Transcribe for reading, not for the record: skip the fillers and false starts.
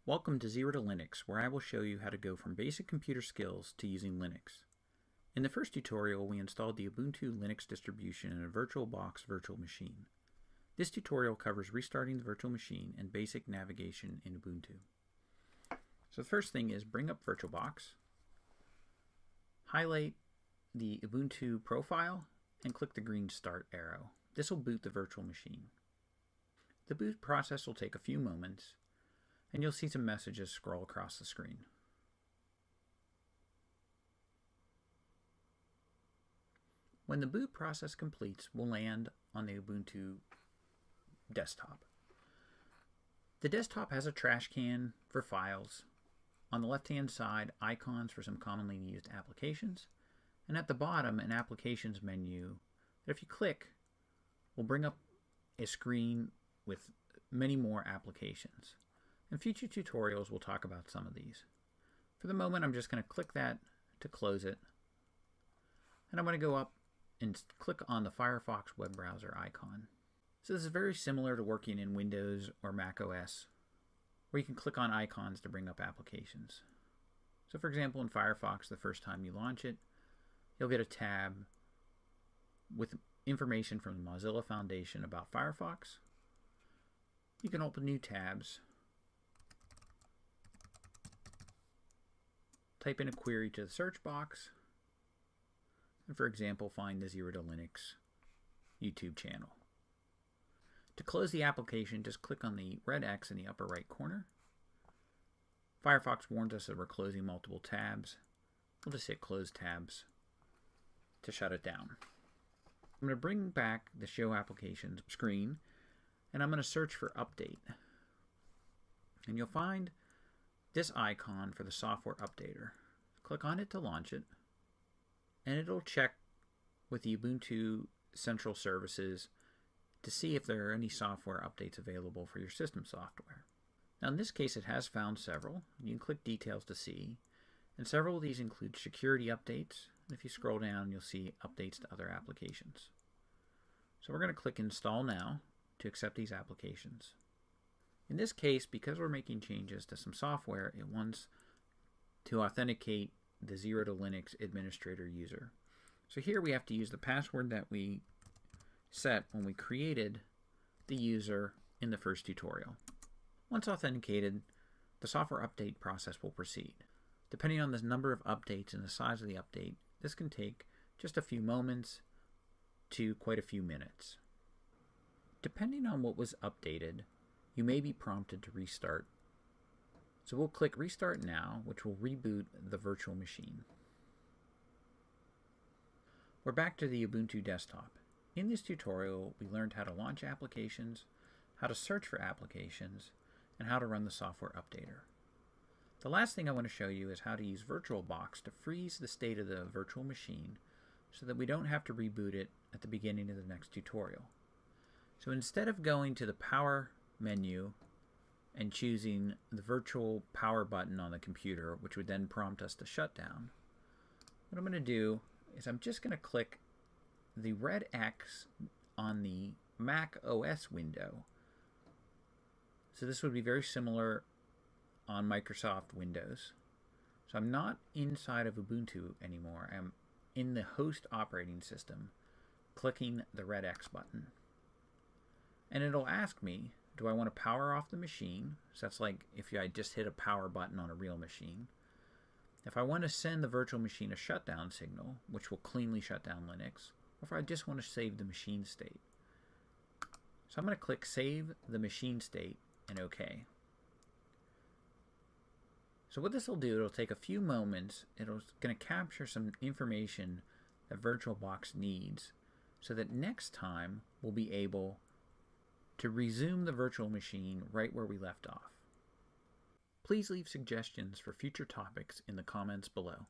Welcome to Zero2Linux, where I will show you how to go from basic computer skills to using Linux. In the first tutorial, we installed the Ubuntu Linux distribution in a VirtualBox virtual machine. This tutorial covers restarting the virtual machine and basic navigation in Ubuntu. So the first thing is bring up VirtualBox, highlight the Ubuntu profile, and click the green Start arrow. This will boot the virtual machine. The boot process will take a few moments, and you'll see some messages scroll across the screen. When the boot process completes, we'll land on the Ubuntu desktop. The desktop has a trash can for files. On the left-hand side, icons for some commonly used applications, and at the bottom, an applications menu that if you click will bring up a screen with many more applications. In future tutorials, we'll talk about some of these. For the moment, I'm just going to click that to close it. And I'm going to go up and click on the Firefox web browser icon. So this is very similar to working in Windows or Mac OS, where you can click on icons to bring up applications. So for example, in Firefox, the first time you launch it, you'll get a tab with information from the Mozilla Foundation about Firefox. You can open new tabs, type in a query to the search box, and for example, find the Zero2Linux YouTube channel. To close the application, just click on the red X in the upper right corner. Firefox warns us that we're closing multiple tabs. We'll just hit Close Tabs to shut it down. I'm going to bring back the Show Applications screen, and I'm going to search for Update. And you'll find this icon for the software updater. Click on it to launch it, and it'll check with the Ubuntu Central Services to see if there are any software updates available for your system software. Now in this case, it has found several. You can click Details to see, and several of these include security updates. And if you scroll down, you'll see updates to other applications. So we're going to click Install Now to accept these applications. In this case, because we're making changes to some software, it wants to authenticate the Zero2Linux administrator user. So here we have to use the password that we set when we created the user in the first tutorial. Once authenticated, the software update process will proceed. Depending on the number of updates and the size of the update, this can take just a few moments to quite a few minutes. Depending on what was updated, you may be prompted to restart. So we'll click Restart Now, which will reboot the virtual machine. We're back to the Ubuntu desktop. In this tutorial, we learned how to launch applications, how to search for applications, and how to run the software updater. The last thing I want to show you is how to use VirtualBox to freeze the state of the virtual machine so that we don't have to reboot it at the beginning of the next tutorial. So instead of going to the Power menu and choosing the virtual power button on the computer, which would then prompt us to shut down, what I'm going to do is I'm just going to click the red X on the Mac OS window. So this would be very similar on Microsoft Windows. So I'm not inside of Ubuntu anymore. I'm in the host operating system, clicking the red X button. And it'll ask me, do I want to power off the machine? So that's like if I just hit a power button on a real machine. If I want to send the virtual machine a shutdown signal, which will cleanly shut down Linux, or if I just want to save the machine state. So I'm going to click Save the Machine State and OK. So what this will do, it'll take a few moments. It's going to capture some information that VirtualBox needs so that next time we'll be able to resume the virtual machine right where we left off. Please leave suggestions for future topics in the comments below.